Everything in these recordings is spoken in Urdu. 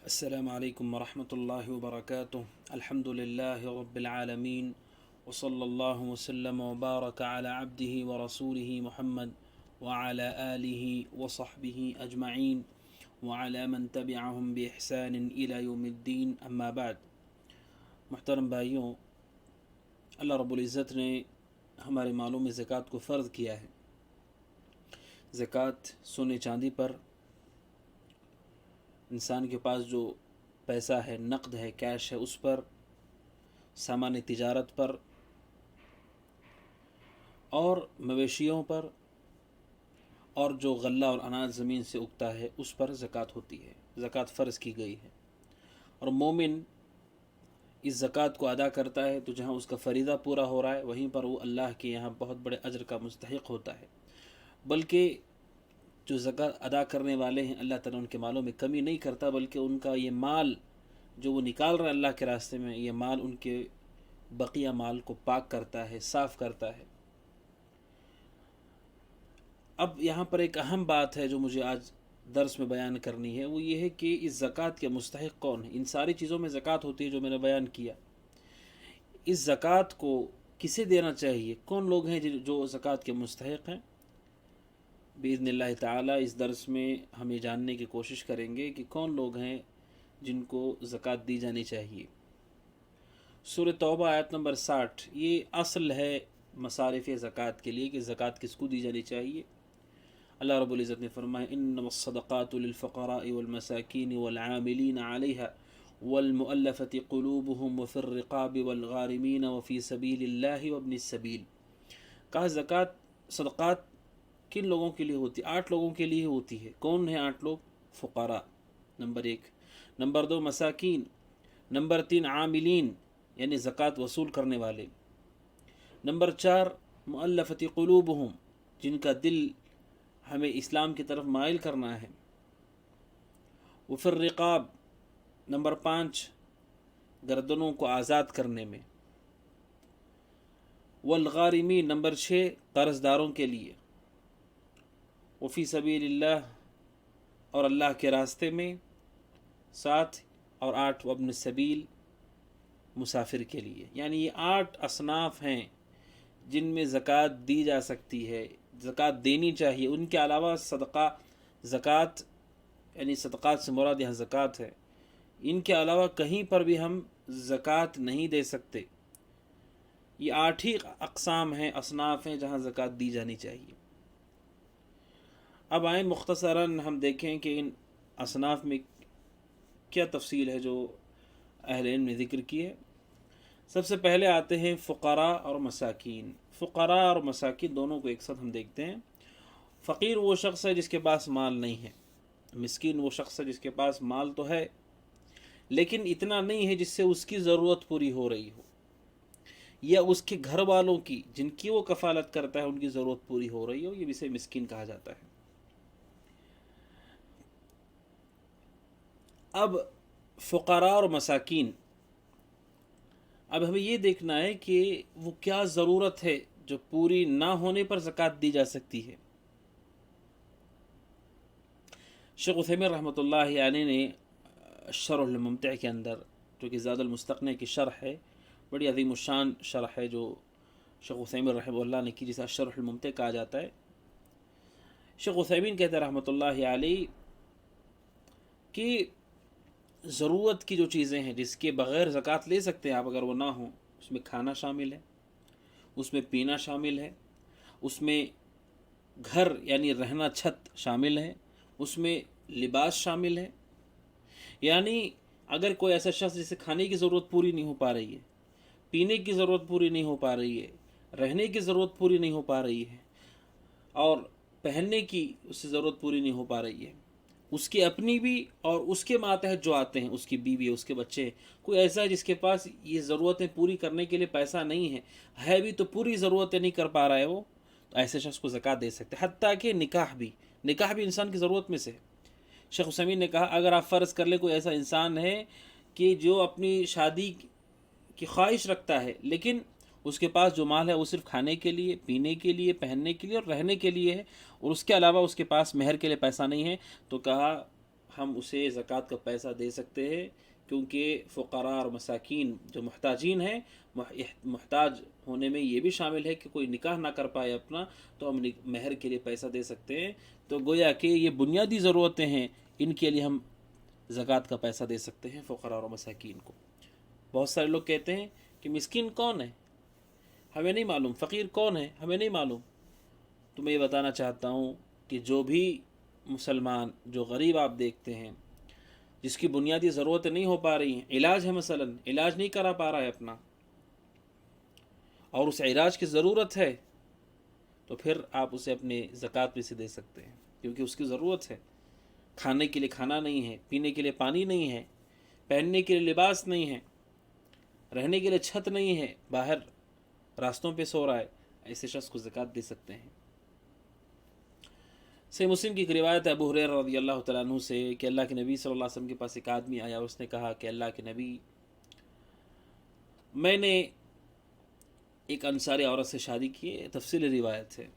السلام عليكم ورحمة الله وبركاته. الحمد لله رب العالمين، وصلى الله وسلم وبارك على عبده ورسوله محمد وعلى آله وصحبه أجمعين وعلى من تبعهم بإحسان إلى يوم الدين. أما بعد، محترم بھائیوں، اللہ رب العزت نے ہمارے مالوں میں زکوٰۃ کو فرض کیا ہے۔ زکوٰۃ سونے چاندی پر، انسان کے پاس جو پیسہ ہے، نقد ہے، کیش ہے، اس پر، سامان تجارت پر اور مویشیوں پر، اور جو غلہ اور اناج زمین سے اگتا ہے اس پر زکوٰۃ ہوتی ہے۔ زکوٰۃ فرض کی گئی ہے، اور مومن اس زکوٰۃ کو ادا کرتا ہے تو جہاں اس کا فریضہ پورا ہو رہا ہے وہیں پر وہ اللہ کے یہاں بہت بڑے اجر کا مستحق ہوتا ہے۔ بلکہ جو زکوٰۃ ادا کرنے والے ہیں، اللہ تعالیٰ ان کے مالوں میں کمی نہیں کرتا، بلکہ ان کا یہ مال جو وہ نکال رہا ہے اللہ کے راستے میں، یہ مال ان کے بقیہ مال کو پاک کرتا ہے، صاف کرتا ہے۔ اب یہاں پر ایک اہم بات ہے جو مجھے آج درس میں بیان کرنی ہے، وہ یہ ہے کہ اس زکوٰۃ کے مستحق کون ہے۔ ان ساری چیزوں میں زکوٰۃ ہوتی ہے جو میں نے بیان کیا، اس زکوٰۃ کو کسے دینا چاہیے، کون لوگ ہیں جو زکوٰۃ کے مستحق ہیں۔ بإذن اللہ تعالیٰ اس درس میں ہم یہ جاننے کی کوشش کریں گے کہ کون لوگ ہیں جن کو زکوٰۃ دی جانی چاہیے۔ سورہ توبہ آیت نمبر 60، یہ اصل ہے مصارف زکوٰۃ کے لیے کہ زکوٰۃ کس کو دی جانی چاہیے۔ اللہ رب العزت نے فرمایا انما الصدقات للفقراء والمساکین والعاملین علیہا والمؤلفة قلوبهم وفی الرقاب والغارمین وفی سبیل اللہ وابن السبیل۔ کہا زکوٰۃ، صدقات کن لوگوں کے لیے ہوتی ہے؟ 8 لوگوں کے لیے ہوتی ہے۔ کون ہیں 8 لوگ؟ فقراء نمبر 1، نمبر 2 مساکین، نمبر 3 عاملین یعنی زکوٰۃ وصول کرنے والے، نمبر 4 مؤلفۃ قلوبہم جن کا دل ہمیں اسلام کی طرف مائل کرنا ہے، وفی الرقاب نمبر 5 گردنوں کو آزاد کرنے میں، والغارمین نمبر 6 قرض داروں کے لیے، وفی سبیل اللہ اور اللہ کے راستے میں 7 اور 8 وابن السبیل مسافر کے لیے۔ یعنی یہ 8 اصناف ہیں جن میں زکوٰۃ دی جا سکتی ہے، زکوٰۃ دینی چاہیے۔ ان کے علاوہ صدقہ، زکوٰۃ یعنی صدقات سے مراد یہاں زکوٰۃ ہے، ان کے علاوہ کہیں پر بھی ہم زکوٰۃ نہیں دے سکتے۔ یہ 8 ہی اقسام ہیں، اصناف ہیں جہاں زکوٰۃ دی جانی چاہیے۔ اب آئیں مختصراً ہم دیکھیں کہ ان اصناف میں کیا تفصیل ہے جو اہل علم نے ذکر کی ہے۔ سب سے پہلے آتے ہیں فقراء اور مساکین۔ فقراء اور مساکین دونوں کو ایک ساتھ ہم دیکھتے ہیں۔ فقیر وہ شخص ہے جس کے پاس مال نہیں ہے، مسکین وہ شخص ہے جس کے پاس مال تو ہے لیکن اتنا نہیں ہے جس سے اس کی ضرورت پوری ہو رہی ہو، یا اس کے گھر والوں کی جن کی وہ کفالت کرتا ہے ان کی ضرورت پوری ہو رہی ہو، یہ اسے مسکین کہا جاتا ہے۔ اب فقراء اور مساکین، اب ہمیں یہ دیکھنا ہے کہ وہ کیا ضرورت ہے جو پوری نہ ہونے پر زکوٰۃ دی جا سکتی ہے۔ شیخ عثیمین رحمۃ اللہ علیہ نے شرح الممتع کے اندر، جو کہ زاد المستقنع کی شرح ہے، بڑی عظیم الشان شرح ہے جو شیخ عثیمین رحمۃ اللہ نے کی، جسے شرح الممتع کہا جاتا ہے۔ شیخ عثیمین کہتے ہیں رحمۃ اللہ علیہ کہ ضرورت کی جو چیزیں ہیں جس کے بغیر زکوٰۃ لے سکتے ہیں آپ اگر وہ نہ ہوں، اس میں کھانا شامل ہے، اس میں پینا شامل ہے، اس میں گھر یعنی رہنا چھت شامل ہے، اس میں لباس شامل ہے۔ یعنی اگر کوئی ایسا شخص جسے کھانے کی ضرورت پوری نہیں ہو پا رہی ہے، پینے کی ضرورت پوری نہیں ہو پا رہی ہے، رہنے کی ضرورت پوری نہیں ہو پا رہی ہے، اور پہننے کی اس سے ضرورت پوری نہیں ہو پا رہی ہے، اس کی اپنی بھی اور اس کے ماتحت جو آتے ہیں، اس کی بیوی، اس کے بچے، کوئی ایسا ہے جس کے پاس یہ ضرورتیں پوری کرنے کے لیے پیسہ نہیں ہے بھی تو پوری ضرورتیں نہیں کر پا رہا ہے وہ، تو ایسے شخص کو زکوٰۃ دے سکتے ہیں۔ حتیٰ کہ نکاح بھی انسان کی ضرورت میں سے ہے۔ شیخ عثیمین نے کہا اگر آپ فرض کر لیں کوئی ایسا انسان ہے کہ جو اپنی شادی کی خواہش رکھتا ہے لیکن اس کے پاس جو مال ہے وہ صرف کھانے کے لیے، پینے کے لیے، پہننے کے لیے اور رہنے کے لیے ہے، اور اس کے علاوہ اس کے پاس مہر کے لیے پیسہ نہیں ہے، تو کہا ہم اسے زکوٰۃ کا پیسہ دے سکتے ہیں، کیونکہ فقراء اور مساکین جو محتاجین ہیں، محتاج ہونے میں یہ بھی شامل ہے کہ کوئی نکاح نہ کر پائے اپنا، تو ہم مہر کے لیے پیسہ دے سکتے ہیں۔ تو گویا کہ یہ بنیادی ضرورتیں ہیں، ان کے لیے ہم زکوٰۃ کا پیسہ دے سکتے ہیں فقراء اور مساکین کو۔ بہت سارے لوگ کہتے ہیں کہ مسکین کون ہے، ہمیں نہیں معلوم، فقیر کون ہے، ہمیں نہیں معلوم۔ تو میں یہ بتانا چاہتا ہوں کہ جو بھی مسلمان، جو غریب آپ دیکھتے ہیں، جس کی بنیادی ضرورتیں نہیں ہو پا رہی ہیں، علاج ہے مثلا، علاج نہیں کرا پا رہا ہے اپنا، اور اس علاج کی ضرورت ہے، تو پھر آپ اسے اپنے زکوٰۃ میں سے دے سکتے ہیں، کیونکہ اس کی ضرورت ہے۔ کھانے کے لیے کھانا نہیں ہے، پینے کے لیے پانی نہیں ہے، پہننے کے لیے لباس نہیں ہے، رہنے کے لیے چھت نہیں ہے، باہر راستوں پہ سو رہا ہے، ایسے شخص کو زکوٰۃ دے سکتے ہیں۔ صحیح مسلم کی ایک روایت ہے ابو ہریرہ رضی اللہ تعالیٰ عنہ سے کہ اللہ کے نبی صلی اللہ علیہ وسلم کے پاس ایک آدمی آیا، اس نے کہا کہ اللہ کے نبی، میں نے ایک انصاری عورت سے شادی کی ہے، تفصیلی روایت ہے،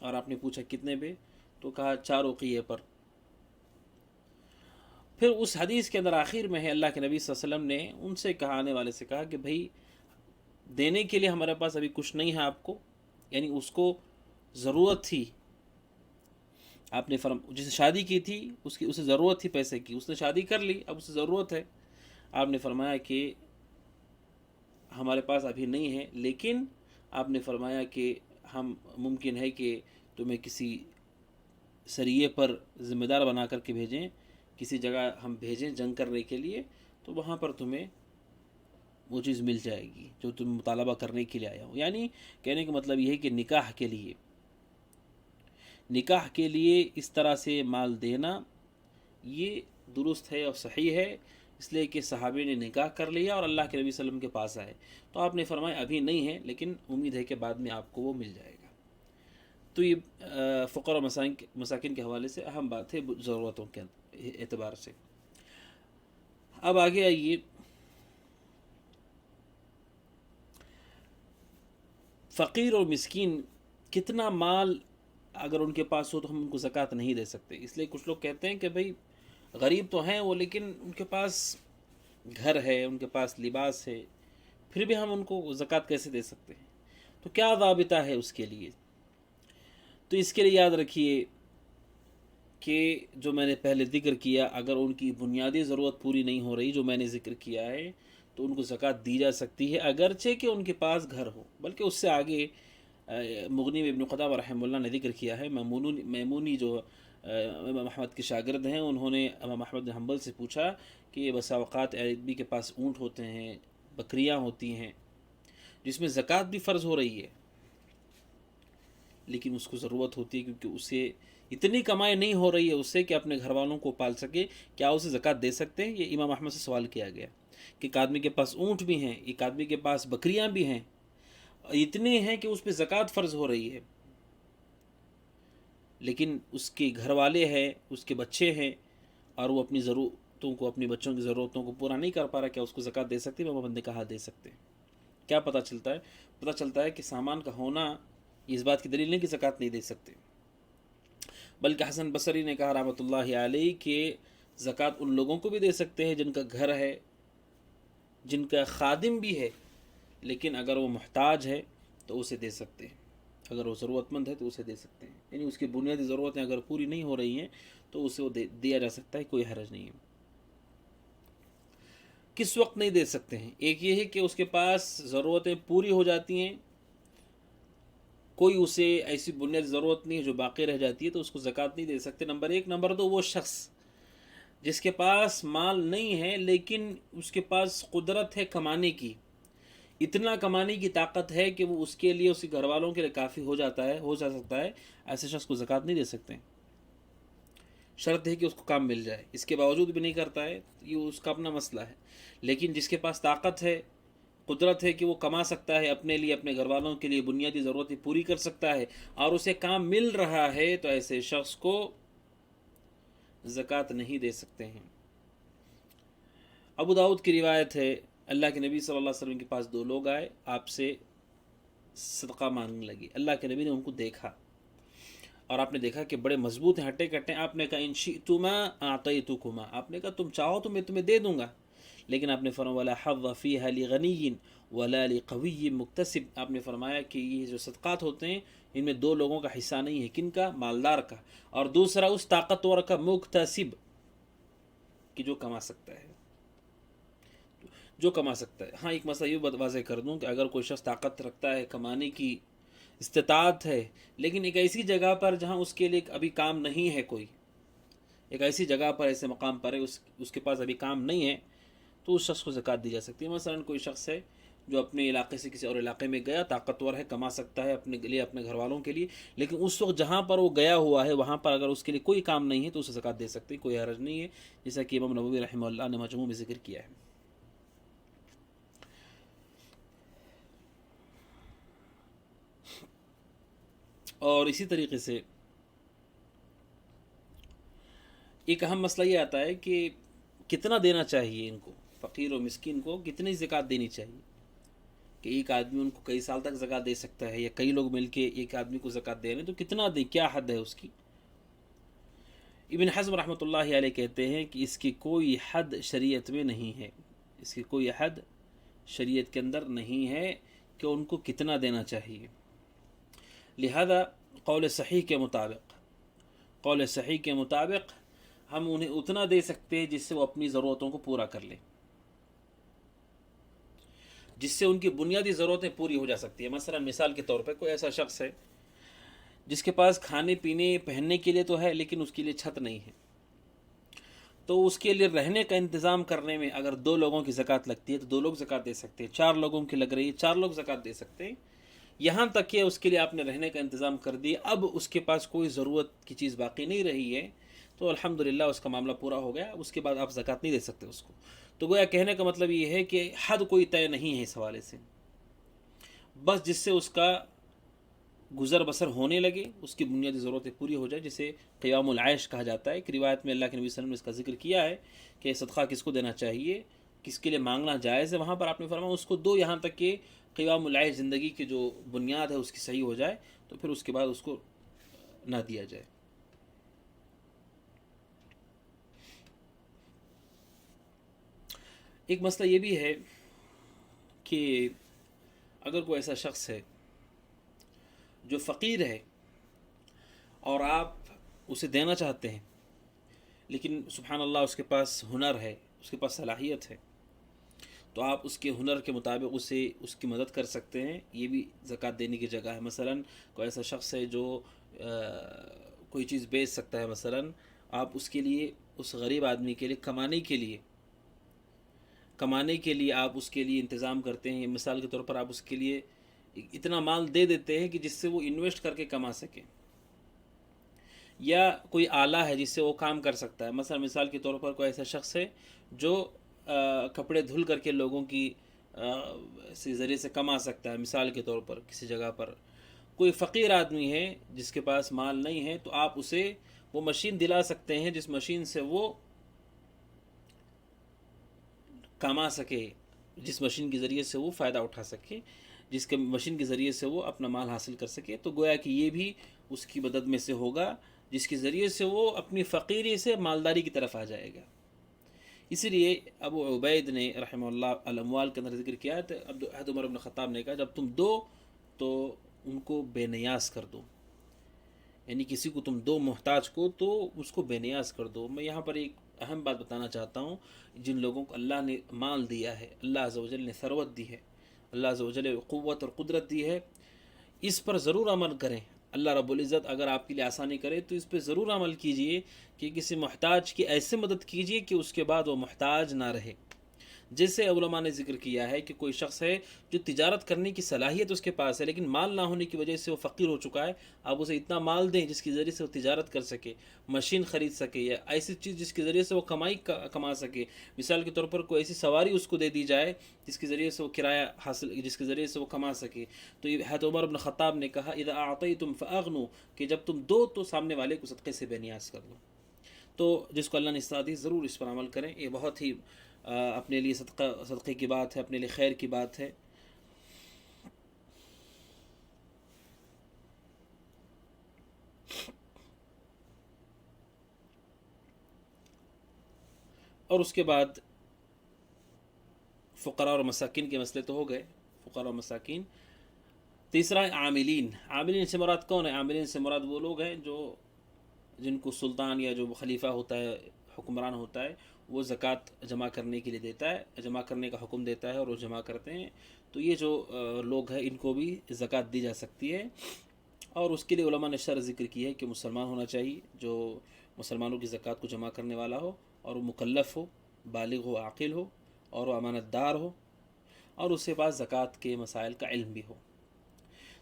اور آپ نے پوچھا کتنے پہ، تو کہا 4 اوقیہ پر۔ پھر اس حدیث کے اندر آخر میں ہے اللہ کے نبی صلی اللہ علیہ وسلم نے ان سے کہا، آنے والے سے کہا کہ بھائی دینے کے لیے ہمارے پاس ابھی کچھ نہیں ہے آپ کو، یعنی اس کو ضرورت تھی، آپ نے جسے شادی کی تھی اسے ضرورت تھی پیسے کی، اس نے شادی کر لی، اب اسے ضرورت ہے۔ آپ نے فرمایا کہ ہمارے پاس ابھی نہیں ہے، لیکن آپ نے فرمایا کہ ہم ممکن ہے کہ تمہیں کسی سریے پر ذمہ دار بنا کر کے بھیجیں، کسی جگہ ہم بھیجیں جنگ کرنے کے لیے، تو وہاں پر تمہیں وہ چیز مل جائے گی جو تم مطالبہ کرنے کے لیے آیا ہو۔ یعنی کہنے کا مطلب یہ ہے کہ نکاح کے لیے اس طرح سے مال دینا یہ درست ہے اور صحیح ہے، اس لیے کہ صحابی نے نکاح کر لیا اور اللہ کے نبی صلی اللہ علیہ وسلم کے پاس آئے، تو آپ نے فرمایا ابھی نہیں ہے، لیکن امید ہے کہ بعد میں آپ کو وہ مل جائے گا۔ تو یہ فقراء اور مساکین کے حوالے سے اہم بات ہے ضرورتوں کے اعتبار سے۔ اب آگے آئیے، فقیر اور مسکین کتنا مال اگر ان کے پاس ہو تو ہم ان کو زکوٰۃ نہیں دے سکتے، اس لیے کچھ لوگ کہتے ہیں کہ بھائی غریب تو ہیں وہ، لیکن ان کے پاس گھر ہے، ان کے پاس لباس ہے، پھر بھی ہم ان کو زکوٰۃ کیسے دے سکتے ہیں؟ تو کیا ضابطہ ہے اس کے لیے؟ تو اس کے لیے یاد رکھیے کہ جو میں نے پہلے ذکر کیا، اگر ان کی بنیادی ضرورت پوری نہیں ہو رہی جو میں نے ذکر کیا ہے، تو ان کو زکوٰۃ دی جا سکتی ہے، اگرچہ کہ ان کے پاس گھر ہو۔ بلکہ اس سے آگے مغنی میں ابن قدامہ رحمہ اللہ نے ذکر کیا ہے، میمونی جو امام احمد کے شاگرد ہیں، انہوں نے امام احمد بن حنبل سے پوچھا کہ بسا اوقات آدمی کے پاس اونٹ ہوتے ہیں، بکریاں ہوتی ہیں، جس میں زکوٰۃ بھی فرض ہو رہی ہے، لیکن اس کو ضرورت ہوتی ہے کیونکہ اسے اتنی کمائی نہیں ہو رہی ہے اس سے کہ اپنے گھر والوں کو پال سکے، کیا اسے زکوٰۃ دے سکتے ہیں؟ یہ امام احمد سے سوال کیا گیا کہ ایک آدمی کے پاس اونٹ بھی ہیں، ایک آدمی کے پاس بکریاں بھی ہیں، اتنے ہیں کہ اس پہ زکوٰۃ فرض ہو رہی ہے، لیکن اس کے گھر والے ہیں، اس کے بچے ہیں، اور وہ اپنی ضرورتوں کو، اپنی بچوں کی ضرورتوں کو پورا نہیں کر پا رہا، کیا اس کو زکوٰۃ دے سکتے ہیں؟ امام احمد نے کہا دے سکتے ہیں۔ کیا پتہ چلتا ہے؟ پتہ چلتا ہے کہ سامان کا ہونا اس بات کی دلیل نہیں کہ زکوٰۃ نہیں دے سکتے، بلکہ حسن بصری نے کہا رحمۃ اللہ علیہ کہ زکوٰۃ ان لوگوں کو بھی دے سکتے ہیں جن کا گھر ہے، جن کا خادم بھی ہے، لیکن اگر وہ محتاج ہے تو اسے دے سکتے ہیں، اگر وہ ضرورت مند ہے تو اسے دے سکتے ہیں، یعنی اس کی بنیادی ضرورتیں اگر پوری نہیں ہو رہی ہیں تو اسے وہ دیا جا سکتا ہے، کوئی حرج نہیں ہے۔ کس وقت نہیں دے سکتے ہیں؟ ایک یہ ہے کہ اس کے پاس ضرورتیں پوری ہو جاتی ہیں، کوئی اسے ایسی بنیادی ضرورت نہیں ہے جو باقی رہ جاتی ہے، تو اس کو زکوٰۃ نہیں دے سکتے، نمبر 1۔ نمبر 2، وہ شخص جس کے پاس مال نہیں ہے لیکن اس کے پاس قدرت ہے کمانے کی، اتنا کمانے کی طاقت ہے کہ وہ اس کے لیے، اس کے گھر والوں کے لیے کافی ہو جا سکتا ہے، ایسے شخص کو زکوٰۃ نہیں دے سکتے۔ شرط ہے کہ اس کو کام مل جائے، اس کے باوجود بھی نہیں کرتا ہے، یہ اس کا اپنا مسئلہ ہے، لیکن جس کے پاس طاقت ہے، قدرت ہے کہ وہ کما سکتا ہے اپنے لیے، اپنے گھر والوں کے لیے بنیادی ضرورتیں پوری کر سکتا ہے، اور اسے کام مل رہا ہے، تو ایسے شخص کو زکوٰۃ نہیں دے سکتے ہیں۔ ابو داؤد کی روایت ہے، اللہ کے نبی صلی اللہ علیہ وسلم کے پاس 2 لوگ آئے، آپ سے صدقہ مانگنے لگے، اللہ کے نبی نے ان کو دیکھا اور آپ نے دیکھا کہ بڑے مضبوط ہیں ہٹے کٹے. آپ نے کہا ان شئتما اعطیتکما، آپ نے کہا تم چاہو تو میں تمہیں دے دوں گا، لیکن آپ نے فرمایا ولا حظ فیہا لغنی ولا لقوی مکتسب. آپ نے فرمایا کہ یہ جو صدقات ہوتے ہیں ان میں دو لوگوں کا حصہ نہیں ہے. کن کا؟ مالدار کا، اور دوسرا اس طاقتور کا مکتسب، کہ جو کما سکتا ہے، جو کما سکتا ہے. ہاں ایک مسئلہ یہ واضح کر دوں کہ اگر کوئی شخص طاقت رکھتا ہے، کمانے کی استطاعت ہے، لیکن ایک ایسی جگہ پر جہاں اس کے لیے ابھی کام نہیں ہے، کوئی ایک ایسی جگہ پر ایسے مقام پر ہے اس کے پاس ابھی کام نہیں ہے، تو اس شخص کو زکوٰۃ دی جا سکتی ہے. مثلا کوئی شخص ہے جو اپنے علاقے سے کسی اور علاقے میں گیا، طاقتور ہے، کما سکتا ہے اپنے لیے اپنے گھر والوں کے لیے، لیکن اس وقت جہاں پر وہ گیا ہوا ہے وہاں پر اگر اس کے لیے کوئی کام نہیں ہے تو اسے زکوٰۃ دے سکتی، کوئی حرج نہیں ہے، جیسا کہ امام نووی رحمہ اللہ نے مجموع میں ذکر کیا ہے. اور اسی طریقے سے ایک اہم مسئلہ یہ آتا ہے کہ کتنا دینا چاہیے ان کو، فقیر و مسکین کو کتنی زکوٰۃ دینی چاہیے، کہ ایک آدمی ان کو کئی سال تک زکوٰۃ دے سکتا ہے، یا کئی لوگ مل کے ایک آدمی کو زکوٰۃ دے رہے ہیں، تو کتنا دیں، کیا حد ہے اس کی. ابن حزم رحمۃ اللہ علیہ کہتے ہیں کہ اس کی کوئی حد شریعت میں نہیں ہے، اس کی کوئی حد شریعت کے اندر نہیں ہے کہ ان کو کتنا دینا چاہیے. لہذا قول صحیح کے مطابق ہم انہیں اتنا دے سکتے ہیں جس سے وہ اپنی ضرورتوں کو پورا کر لیں، جس سے ان کی بنیادی ضرورتیں پوری ہو جا سکتی ہیں. مثلا مثال کے طور پہ کوئی ایسا شخص ہے جس کے پاس کھانے پینے پہننے کے لیے تو ہے، لیکن اس کے لیے چھت نہیں ہے، تو اس کے لیے رہنے کا انتظام کرنے میں اگر 2 لوگوں کی زکوٰۃ لگتی ہے تو 2 لوگ زکوٰۃ دے سکتے ہیں. 4 لوگوں کی لگ رہی ہے، 4 لوگ زکوٰۃ دے سکتے ہیں. یہاں تک کہ اس کے لیے آپ نے رہنے کا انتظام کر دیا، اب اس کے پاس کوئی ضرورت کی چیز باقی نہیں رہی ہے، تو الحمدللہ اس کا معاملہ پورا ہو گیا. اس کے بعد آپ زکوٰۃ نہیں دے سکتے اس کو. تو گویا کہنے کا مطلب یہ ہے کہ حد کوئی طے نہیں ہے اس حوالے سے، بس جس سے اس کا گزر بسر ہونے لگے، اس کی بنیادی ضرورتیں پوری ہو جائے، جسے قیام العیش کہا جاتا ہے. ایک روایت میں اللہ کے نبی صلی اللہ علیہ وسلم نے اس کا ذکر کیا ہے کہ صدقہ کس کو دینا چاہیے، کس کے لیے مانگنا جائز ہے. وہاں پر آپ نے فرمایا اس کو دو، یہاں تک کہ قیام العیش زندگی کی جو بنیاد ہے اس کی صحیح ہو جائے، تو پھر اس کے بعد اس کو نہ دیا جائے. ایک مسئلہ یہ بھی ہے کہ اگر کوئی ایسا شخص ہے جو فقیر ہے اور آپ اسے دینا چاہتے ہیں، لیکن سبحان اللہ اس کے پاس ہنر ہے، اس کے پاس صلاحیت ہے، تو آپ اس کے ہنر کے مطابق اس کی مدد کر سکتے ہیں. یہ بھی زکوٰۃ دینے کی جگہ ہے. مثلا کوئی ایسا شخص ہے جو کوئی چیز بیچ سکتا ہے، مثلا آپ اس کے لیے، اس غریب آدمی کے لیے کمانے کے لیے آپ اس کے لیے انتظام کرتے ہیں. مثال کے طور پر آپ اس کے لیے اتنا مال دے دیتے ہیں کہ جس سے وہ انویسٹ کر کے کما سکے، یا کوئی آلہ ہے جس سے وہ کام کر سکتا ہے. مثلا مثال کے طور پر کوئی ایسا شخص ہے جو کپڑے دھل کر کے لوگوں کی ذریعے سے کما سکتا ہے. مثال کے طور پر کسی جگہ پر کوئی فقیر آدمی ہے جس کے پاس مال نہیں ہے، تو آپ اسے وہ مشین دلا سکتے ہیں جس مشین سے وہ کما سکے، جس مشین کے ذریعے سے وہ فائدہ اٹھا سکے، جس کے مشین کے ذریعے سے وہ اپنا مال حاصل کر سکے. تو گویا کہ یہ بھی اس کی مدد میں سے ہوگا جس کے ذریعے سے وہ اپنی فقیری سے مالداری کی طرف آ جائے گا. اسی لیے ابو عبید نے رحمہ اللہ الاموال کے اندر ذکر کیا ہے، حضرت عمر بن خطاب نے کہا جب تم دو تو ان کو بے نیاز کر دو، یعنی کسی کو تم دو محتاج کو تو اس کو بے نیاز کر دو. میں یہاں پر ایک اہم بات بتانا چاہتا ہوں، جن لوگوں کو اللہ نے مال دیا ہے، اللہ عز و جل نے ثروت دی ہے، اللہ عز و جل نے قوت اور قدرت دی ہے، اس پر ضرور عمل کریں. اللہ رب العزت اگر آپ کے لیے آسانی کرے تو اس پہ ضرور عمل کیجئے کہ کسی محتاج کی ایسے مدد کیجئے کہ اس کے بعد وہ محتاج نہ رہے. جیسے علماء نے ذکر کیا ہے کہ کوئی شخص ہے جو تجارت کرنے کی صلاحیت اس کے پاس ہے، لیکن مال نہ ہونے کی وجہ سے وہ فقیر ہو چکا ہے. آپ اسے اتنا مال دیں جس کے ذریعے سے وہ تجارت کر سکے، مشین خرید سکے، یا ایسی چیز جس کے ذریعے سے وہ کما سکے. مثال کے طور پر کوئی ایسی سواری اس کو دے دی جائے جس کے ذریعے سے وہ کرایہ حاصل، جس کے ذریعے سے وہ کما سکے. تو یہ حضرت عمر بن خطاب نے کہا اذا اعطیتم فاغنوا، کہ جب تم دو تو سامنے والے کو صدقے سے بے نیاز کر دو. تو جس کو اللہ نے استطاعت دی ضرور اس پر عمل کریں. یہ بہت ہی اپنے لیے صدقے کی بات ہے، اپنے لیے خیر کی بات ہے. اور اس کے بعد فقراء اور مساکین کے مسئلے تو ہو گئے، فقراء اور مساکین۔ تیسرا ہے عاملین۔ عاملین سے مراد کون ہے؟ عاملین سے مراد وہ لوگ ہیں جو جن کو سلطان یا جو خلیفہ ہوتا ہے، حکمران ہوتا ہے، وہ زکوٰۃ جمع کرنے کے لیے دیتا ہے، جمع کرنے کا حکم دیتا ہے اور وہ جمع کرتے ہیں، تو یہ جو لوگ ہیں ان کو بھی زکوٰۃ دی جا سکتی ہے۔ اور اس کے لیے علماء نے شرط ذکر کی ہے کہ مسلمان ہونا چاہیے، جو مسلمانوں کی زکوٰۃ کو جمع کرنے والا ہو، اور وہ مکلف ہو، بالغ ہو، عاقل ہو، اور وہ امانت دار ہو، اور اس کے پاس زکوٰۃ کے مسائل کا علم بھی ہو،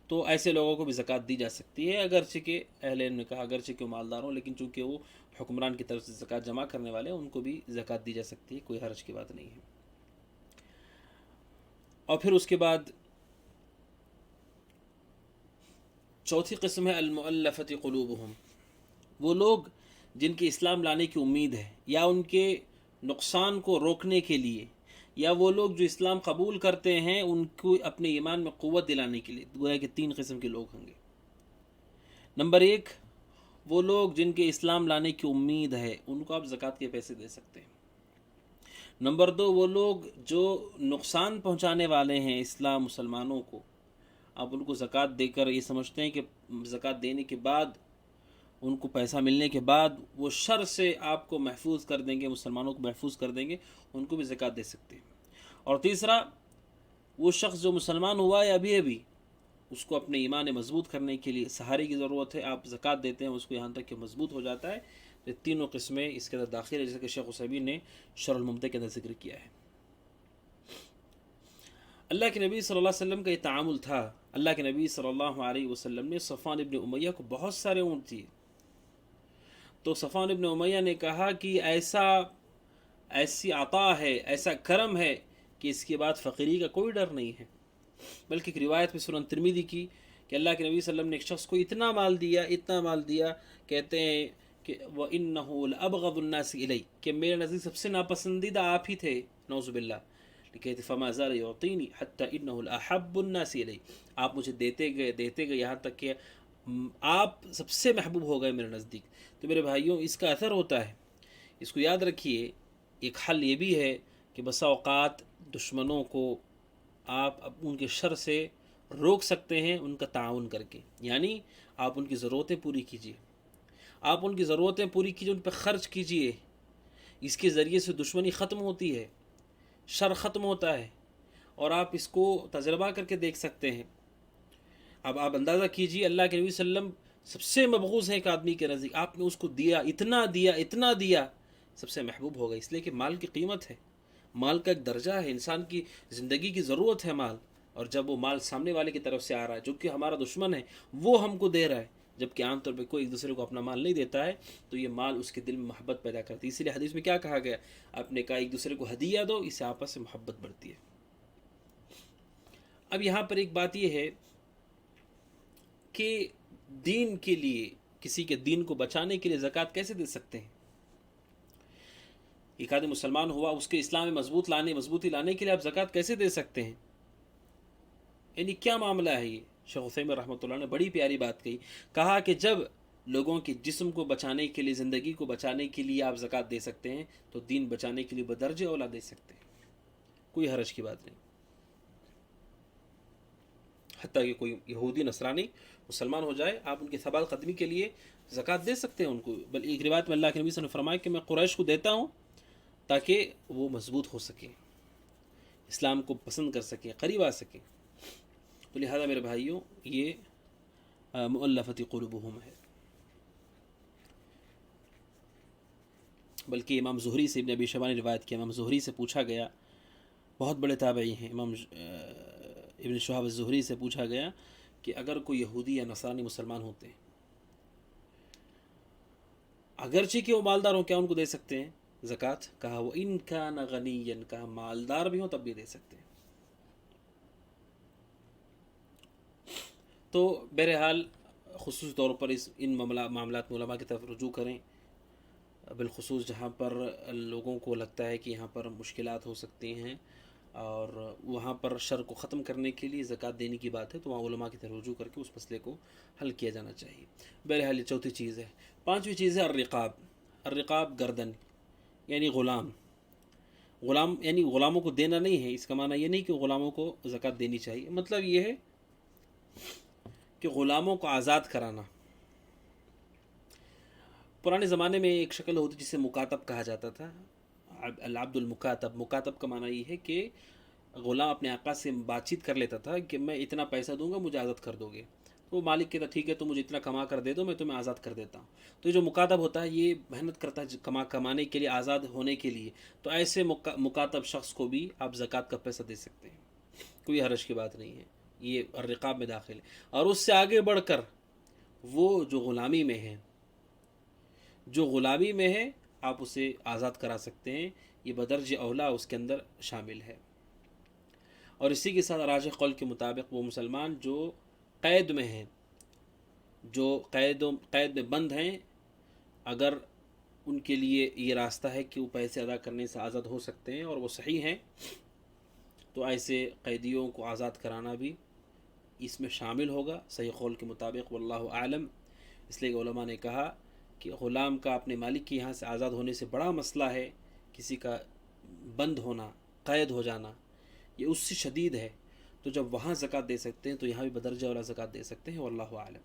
تو ایسے لوگوں کو بھی زکوٰۃ دی جا سکتی ہے۔ اگرچہ کہ اہل علم نے کہا اگرچہ کہ وہ مالدار ہوں، لیکن چونکہ وہ حکمران کی طرف سے زکوٰۃ جمع کرنے والے ہیں، ان کو بھی زکوٰۃ دی جا سکتی ہے، کوئی حرج کی بات نہیں ہے۔ اور پھر اس کے بعد چوتھی قسم ہے المؤلفۃ قلوبہم، وہ لوگ جن کی اسلام لانے کی امید ہے، یا ان کے نقصان کو روکنے کے لیے، یا وہ لوگ جو اسلام قبول کرتے ہیں ان کو اپنے ایمان میں قوت دلانے کے لیے۔ گویا کہ تین قسم کے لوگ ہوں گے۔ نمبر ایک، وہ لوگ جن کے اسلام لانے کی امید ہے، ان کو آپ زکوٰۃ کے پیسے دے سکتے ہیں۔ نمبر دو، وہ لوگ جو نقصان پہنچانے والے ہیں اسلام مسلمانوں کو، آپ ان کو زکوٰۃ دے کر یہ سمجھتے ہیں کہ زکوٰۃ دینے کے بعد، ان کو پیسہ ملنے کے بعد وہ شر سے آپ کو محفوظ کر دیں گے، مسلمانوں کو محفوظ کر دیں گے، ان کو بھی زکوٰۃ دے سکتے ہیں۔ اور تیسرا، وہ شخص جو مسلمان ہوا ہے ابھی اس کو اپنے ایمان مضبوط کرنے کے لیے سہارے کی ضرورت ہے، آپ زکوٰۃ دیتے ہیں اس کو یہاں تک کہ مضبوط ہو جاتا ہے۔ یہ تینوں قسمیں اس کے اندر داخل ہے، جیسے کہ شیخ عثیمین نے شرح الممتع کے اندر ذکر کیا ہے۔ اللہ کے نبی صلی اللہ علیہ وسلم کا یہ تعامل تھا۔ اللہ کے نبی صلی اللہ علیہ وسلم نے صفوان ابن امیہ کو بہت سارے اونٹ دیے، تو صفوان ابن امیہ نے کہا کہ ایسی عطا ہے، ایسا کرم ہے کہ اس کے بعد فقیری کا کوئی ڈر نہیں ہے۔ بلکہ ایک روایت میں سنن ترمذی کی کہ اللہ کے نبی صلی اللہ علیہ وسلم نے ایک شخص کو اتنا مال دیا، کہتے ہیں کہ وَإِنَّهُ لَأَبْغَضُ النَّاسِ إِلَيَّ، کہ میرے نزدیک سب سے ناپسندیدہ آپ ہی تھے، نعوذ باللہ، کہتے فَمَا زَالَ يُعْطِينِي حَتَّى إِنَّهُ لَأَحَبُّ النَّاسِ إِلَيَّ، آپ مجھے دیتے گئے یہاں تک کہ آپ سب سے محبوب ہو گئے میرے نزدیک۔ تو میرے بھائیوں، اس کا اثر ہوتا ہے، اس کو یاد رکھیے۔ ایک حل یہ بھی ہے کہ بسا اوقات دشمنوں کو آپ ان کے شر سے روک سکتے ہیں ان کا تعاون کر کے، یعنی آپ ان کی ضرورتیں پوری کیجیے، آپ ان کی ضرورتیں پوری کیجیے، ان پہ خرچ کیجیے، اس کے ذریعے سے دشمنی ختم ہوتی ہے، شر ختم ہوتا ہے، اور آپ اس کو تجربہ کر کے دیکھ سکتے ہیں۔ اب آپ اندازہ کیجیے، اللہ کے نبی صلی اللہ علیہ وسلم سب سے مبغوض ہے ایک آدمی کے نزدیک، آپ نے اس کو دیا، اتنا دیا، سب سے محبوب ہوگا، اس لیے کہ مال کی قیمت ہے، مال کا ایک درجہ ہے، انسان کی زندگی کی ضرورت ہے مال، اور جب وہ مال سامنے والے کی طرف سے آ رہا ہے جو کہ ہمارا دشمن ہے، وہ ہم کو دے رہا ہے، جبکہ عام طور پہ کوئی ایک دوسرے کو اپنا مال نہیں دیتا ہے، تو یہ مال اس کے دل میں محبت پیدا کرتی ہے۔ اسی لیے حدیث میں کیا کہا گیا؟ آپ نے کہا ایک دوسرے کو ہدیہ دو، اس سے آپس سے محبت بڑھتی ہے۔ اب یہاں پر ایک بات یہ ہے کہ دین کے لیے، کسی کے دین کو بچانے کے لیے زکوٰۃ کیسے دے سکتے ہیں؟ ایک آدمی مسلمان ہوا، اس کے اسلام میں مضبوطی لانے کے لیے آپ زکوٰۃ کیسے دے سکتے ہیں؟ یعنی کیا معاملہ ہے یہ؟ شیخ عثیمین رحمۃ اللہ نے بڑی پیاری بات کہی، کہا کہ جب لوگوں کے جسم کو بچانے کے لیے، زندگی کو بچانے کے لیے آپ زکوٰۃ دے سکتے ہیں، تو دین بچانے کے لیے بدرجہ اولا دے سکتے ہیں، کوئی حرج کی بات نہیں۔ حتیٰ کہ کوئی یہودی نصرانی مسلمان ہو جائے، آپ ان کے ثبات قدمی کے لیے زکوٰۃ دے سکتے ہیں ان کو۔ بل ایک روایت میں اللہ کے نبی صلی اللہ علیہ وسلم نے فرمایا کہ میں قریش کو دیتا ہوں تاکہ وہ مضبوط ہو سکیں، اسلام کو پسند کر سکیں، قریب آ سکیں۔ تو لہذا میرے بھائیوں، یہ مؤلفۃ قلوبہم ہے۔ بلکہ امام زہری سے، ابن ابی شیبہ نے روایت کیا، امام زہری سے پوچھا گیا، بہت بڑے تابعی ہیں، امام ابن شہاب الزہری سے پوچھا گیا کہ اگر کوئی یہودی یا نصرانی مسلمان ہوتے ہیں، اگرچہ کہ وہ مالدار ہوں، کیا ان کو دے سکتے ہیں زکوٰۃ؟ کہا وَإِن كَانَ غَنِيًّا، کہا مالدار بھی ہوں تب بھی دے سکتے ہیں۔ تو بہرحال خصوصی طور پر ان معاملات میں علماء کی طرف رجوع کریں، بالخصوص جہاں پر لوگوں کو لگتا ہے کہ یہاں پر مشکلات ہو سکتی ہیں اور وہاں پر شر کو ختم کرنے کے لیے زکوٰۃ دینے کی بات ہے، تو وہاں علماء کی طرف رجوع کر کے اس مسئلے کو حل کیا جانا چاہیے۔ بہرحال یہ چوتھی چیز ہے۔ پانچویں چیز ہے الرقاب۔ الرقاب گردن، یعنی غلام۔ غلام یعنی غلاموں کو دینا نہیں ہے، اس کا معنی یہ نہیں کہ غلاموں کو زکوٰۃ دینی چاہیے، مطلب یہ ہے کہ غلاموں کو آزاد کرانا۔ پرانے زمانے میں ایک شکل ہوتی جسے مکاتب کہا جاتا تھا، العبد المکاتب۔ مکاتب کا معنی یہ ہے کہ غلام اپنے آقا سے بات چیت کر لیتا تھا کہ میں اتنا پیسہ دوں گا، مجھے آزاد کر دو گے۔ وہ مالک کہتا ٹھیک ہے، تو مجھے اتنا کما کر دے دو، میں تمہیں آزاد کر دیتا ہوں۔ تو یہ جو مکاتب ہوتا ہے یہ محنت کرتا ہے کمانے کے لیے، آزاد ہونے کے لیے۔ تو ایسے مکاتب شخص کو بھی آپ زکوٰۃ کا پیسہ دے سکتے ہیں، کوئی حرج کی بات نہیں ہے، یہ الرقاب میں داخل ہے۔ اور اس سے آگے بڑھ کر وہ جو غلامی میں ہے، آپ اسے آزاد کرا سکتے ہیں، یہ بدرج اولا اس کے اندر شامل ہے۔ اور اسی کے ساتھ راجح قول کے مطابق وہ مسلمان جو قید میں ہیں، جو قید میں بند ہیں، اگر ان کے لیے یہ راستہ ہے کہ وہ پیسے ادا کرنے سے آزاد ہو سکتے ہیں اور وہ صحیح ہیں، تو ایسے قیدیوں کو آزاد کرانا بھی اس میں شامل ہوگا صحیح قول کے مطابق، واللہ اعلم۔ اس لیے علماء نے کہا کہ غلام کا اپنے مالک کے یہاں سے آزاد ہونے سے بڑا مسئلہ ہے کسی کا بند ہونا، قید ہو جانا، یہ اس سے شدید ہے۔ تو جب وہاں زکوٰۃ دے سکتے ہیں تو یہاں بھی بدرجہ والا زکوٰۃ دے سکتے ہیں، واللہ عالم۔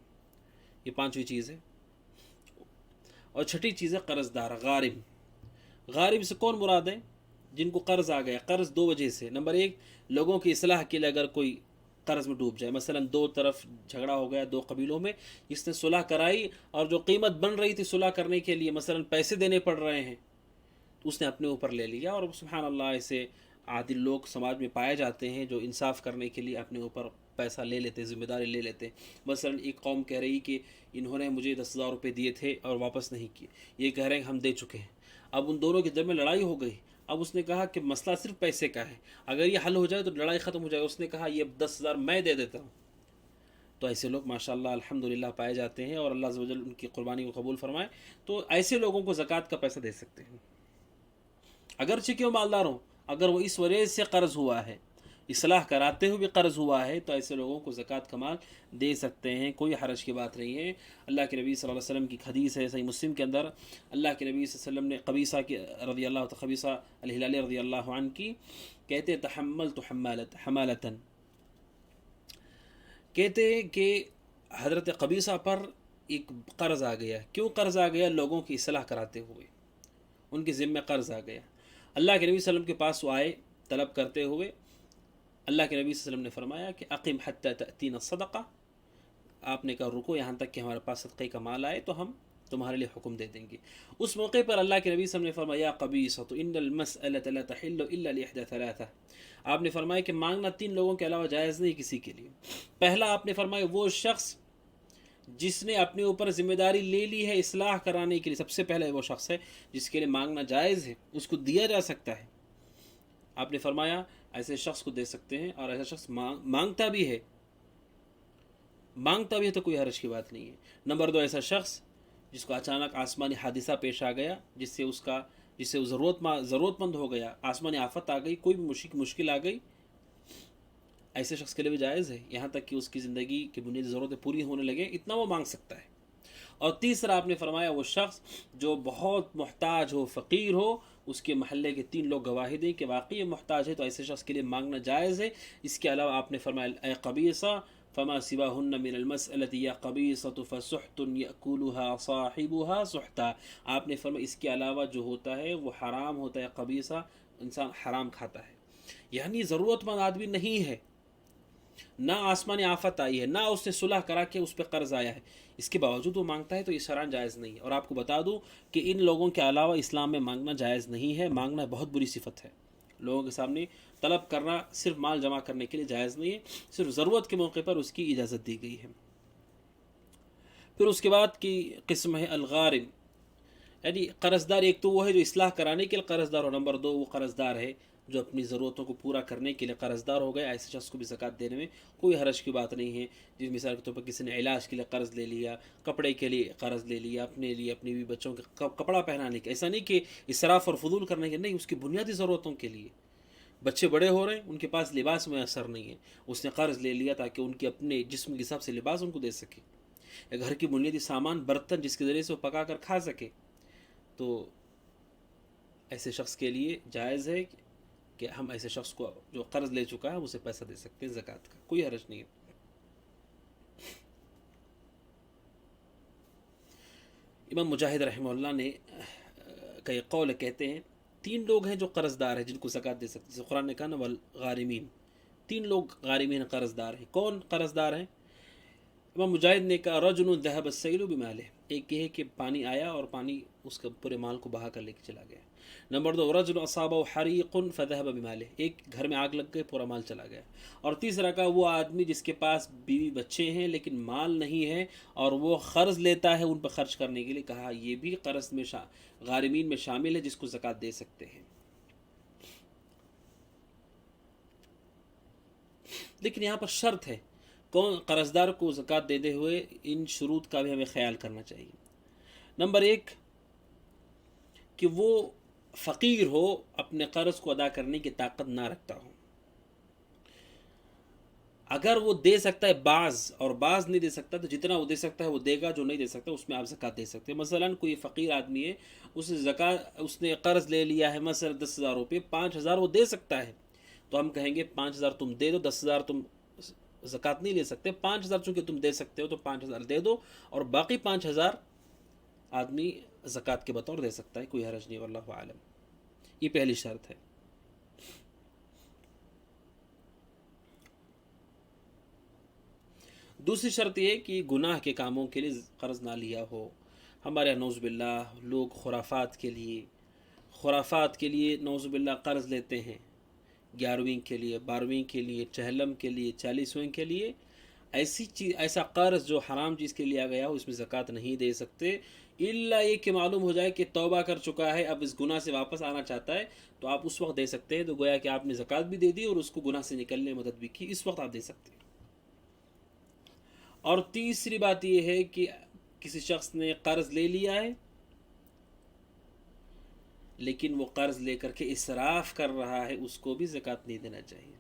یہ پانچویں چیز ہے۔ اور چھٹی چیز ہے قرض دار، غارم۔ غارم سے کون مراد ہے؟ جن کو قرض آ گیا۔ قرض دو وجہ سے، نمبر ایک، لوگوں کی اصلاح کے لیے اگر کوئی قرض میں ڈوب جائے، مثلا دو طرف جھگڑا ہو گیا، دو قبیلوں میں، جس نے صلح کرائی اور جو قیمت بن رہی تھی صلح کرنے کے لیے، مثلا پیسے دینے پڑ رہے ہیں، تو اس نے اپنے اوپر لے لیا۔ اور سبحان اللہ ایسے عادل لوگ سماج میں پائے جاتے ہیں جو انصاف کرنے کے لیے اپنے اوپر پیسہ لے لیتے، ذمہ داری لے لیتے۔ مثلا ایک قوم کہہ رہی کہ انہوں نے مجھے 10,000 روپے دیے تھے اور واپس نہیں کیے، یہ کہہ رہے ہیں کہ ہم دے چکے ہیں۔ اب ان دونوں کے درمیان لڑائی ہو گئی۔ اب اس نے کہا کہ مسئلہ صرف پیسے کا ہے، اگر یہ حل ہو جائے تو لڑائی ختم ہو جائے۔ اس نے کہا یہ 10,000 میں دے دیتا ہوں۔ تو ایسے لوگ ماشاءاللہ الحمدللہ پائے جاتے ہیں، اور اللہ عز و جل ان کی قربانی کو قبول فرمائے۔ تو ایسے لوگوں کو زکوٰۃ کا پیسہ دے سکتے ہیں، اگرچہ کہ وہ مالدار ہوں۔ اگر وہ اس وجہ سے قرض ہوا ہے، اصلاح کراتے ہوئے بھی قرض ہوا ہے، تو ایسے لوگوں کو زکوٰۃ کا مال دے سکتے ہیں، کوئی حرج کی بات نہیں ہے۔ اللہ کے نبی صلی اللہ علیہ وسلم کی حدیث ہے صحیح مسلم کے اندر، اللہ کے نبی صلی اللہ علیہ وسلم نے قبیصہ قبیصہ الہلالی رضی اللہ عنہ کی کہتے تحملت حمالتاً، کہتے کہ حضرت قبیصہ پر ایک قرض آ گیا۔ کیوں قرض آ گیا؟ لوگوں کی اصلاح کراتے ہوئے ان کے ذمہ قرض آ گیا۔ اللہ کے نبی صلی اللہ علیہ وسلم کے پاس وہ آئے طلب کرتے ہوئے۔ اللہ کے نبی صلی اللہ علیہ وسلم نے فرمایا کہ اقم حتی تأتینا الصدقہ، آپ نے کہا رکو یہاں تک کہ ہمارے پاس صدقے کا مال آئے تو ہم تمہارے لیے حکم دے دیں گے۔ اس موقع پر اللہ کے نبی صلی اللہ علیہ وسلم نے فرمایا یا قبیصۃ ان المسألۃ لا تحل الا لإحدى ثلاثہ، آپ نے فرمایا کہ مانگنا تین لوگوں کے علاوہ جائز نہیں کسی کے لیے۔ پہلا آپ نے فرمایا وہ شخص جس نے اپنے اوپر ذمہ داری لے لی ہے اصلاح کرانے کے لیے، سب سے پہلے وہ شخص ہے جس کے لیے مانگنا جائز ہے، اس کو دیا جا سکتا ہے۔ آپ نے فرمایا ایسے شخص کو دے سکتے ہیں، اور ایسا شخص مانگتا بھی ہے تو کوئی حرج کی بات نہیں ہے۔ نمبر دو، ایسا شخص جس کو اچانک آسمانی حادثہ پیش آ گیا، جس سے وہ ضرورت مند ہو گیا، آسمانی آفت آ گئی، کوئی بھی مشکل آ گئی، ایسے شخص کے لیے بھی جائز ہے، یہاں تک کہ اس کی زندگی کی بنیادی ضرورتیں پوری ہونے لگے اتنا وہ مانگ سکتا ہے۔ اور تیسرا آپ نے فرمایا وہ شخص جو بہت محتاج ہو، فقیر ہو، اس کے محلے کے تین لوگ گواہی دیں کہ واقعی محتاج ہے، تو ایسے شخص کے لیے مانگنا جائز ہے۔ اس کے علاوہ آپ نے فرمایا اے قبیصہ فما سواہن من المسألۃ یا قبیصۃ فسحت یأکلها صاحبها سحتا، آپ نے فرمایا اس کے علاوہ جو ہوتا ہے وہ حرام ہوتا ہے، قبیصہ انسان حرام کھاتا ہے، یعنی ضرورت مند آدمی نہیں ہے، نہ آسمانی آفت آئی ہے، نہ اس نے صلح کرا کے اس پہ قرض آیا ہے، اس کے باوجود وہ مانگتا ہے، تو یہ شرعاً جائز نہیں ہے۔ اور آپ کو بتا دوں کہ ان لوگوں کے علاوہ اسلام میں مانگنا جائز نہیں ہے، مانگنا بہت بری صفت ہے۔ لوگوں کے سامنے طلب کرنا صرف مال جمع کرنے کے لیے جائز نہیں ہے، صرف ضرورت کے موقع پر اس کی اجازت دی گئی ہے۔ پھر اس کے بعد کی قسم ہے الغارم، یعنی قرض دار۔ ایک تو وہ ہے جو اصلاح کرانے کے لیے قرض دار ہو، نمبر دو وہ قرض دار ہے جو اپنی ضرورتوں کو پورا کرنے کے لیے قرض دار ہو گیا۔ ایسے شخص کو بھی زکوٰۃ دینے میں کوئی حرج کی بات نہیں ہے۔ جس مثال کے طور پر کسی نے علاج کے لیے قرض لے لیا، کپڑے کے لیے قرض لے لیا، اپنے لیے اپنی بھی بچوں کے کپڑا پہنانے کے، ایسا نہیں کہ اسراف اور فضول کرنے کے، نہیں، اس کی بنیادی ضرورتوں کے لیے۔ بچے بڑے ہو رہے ہیں، ان کے پاس لباس میسر نہیں ہے، اس نے قرض لے لیا تاکہ ان کے اپنے جسم کے حساب سے لباس ان کو دے سکے، یا گھر کی بنیادی سامان برتن جس کے ذریعے سے وہ پکا کر کھا سکے، تو ایسے شخص کے لیے جائز ہے کہ ہم ایسے شخص کو جو قرض لے چکا ہے اسے پیسہ دے سکتے ہیں زکوٰۃ کا، کوئی حرج نہیں ہے۔ امام مجاہد رحمہ اللہ نے کا یہ قول کہتے ہیں 3 لوگ ہیں جو قرض دار ہیں جن کو زکوٰۃ دے سکتے ہیں، جیسے قرآن نے کہا نا والغارمین، 3 لوگ غارمین قرض دار ہیں۔ کون قرض دار ہیں؟ امام مجاہد نے کہا رجل ذهب السیل بمالہ، ایک یہ ہے کہ پانی آیا اور پانی اس کے پورے مال کو بہا کر لے کے چلا گیا۔ نمبر 2 رجل اصابہ حریق فذهب بمالہ، ایک گھر میں آگ لگ گئی پورا مال چلا گیا۔ اور تیسرا کا وہ آدمی جس کے پاس بیوی بچے ہیں لیکن مال نہیں ہے اور وہ قرض لیتا ہے ان پر خرچ کرنے کے لیے، کہا یہ بھی قرض میں غارمین میں شامل ہے جس کو زکوٰۃ دے سکتے ہیں۔ لیکن یہاں پر شرط ہے، کون قرض دار کو زکوٰۃ دیتے ہوئے ان شروط کا بھی ہمیں خیال کرنا چاہیے۔ نمبر 1 کہ وہ فقیر ہو، اپنے قرض کو ادا کرنے کی طاقت نہ رکھتا ہو۔ اگر وہ دے سکتا ہے بعض اور بعض نہیں دے سکتا تو جتنا وہ دے سکتا ہے وہ دے گا، جو نہیں دے سکتا اس میں آپ زکوٰۃ دے سکتے ہیں۔ مثلا کوئی فقیر آدمی ہے، اس نے قرض لے لیا ہے مثلا 10,000 روپے، 5,000 وہ دے سکتا ہے تو ہم کہیں گے 5,000 تم دے دو، 10,000 تم زکوٰۃ نہیں لے سکتے، 5,000 چونکہ تم دے سکتے ہو تو 5,000 دے دو، اور باقی 5,000 آدمی زکوٰۃ کے بطور دے سکتا ہے، کوئی حرج نہیں، واللہ عالم۔ یہ پہلی شرط ہے۔ دوسری شرط یہ کہ گناہ کے کاموں کے لیے قرض نہ لیا ہو۔ ہمارے نعوذ باللہ لوگ خرافات کے لیے نعوذ باللہ قرض لیتے ہیں، 11ویں کے لیے، 12ویں کے لیے، چہلم کے لیے، 40ویں کے لیے۔ ایسا قرض جو حرام چیز کے لیا گیا ہو اس میں زکوٰۃ نہیں دے سکتے، الا یہ کہ معلوم ہو جائے کہ توبہ کر چکا ہے، اب اس گناہ سے واپس آنا چاہتا ہے تو آپ اس وقت دے سکتے ہیں، تو گویا کہ آپ نے زکوٰۃ بھی دے دی اور اس کو گناہ سے نکلنے میں مدد بھی کی، اس وقت آپ دے سکتے ہیں۔ اور تیسری بات یہ ہے کہ کسی شخص نے قرض لے لیا ہے لیکن وہ قرض لے کر کے اسراف کر رہا ہے، اس کو بھی زکوٰۃ نہیں دینا چاہیے،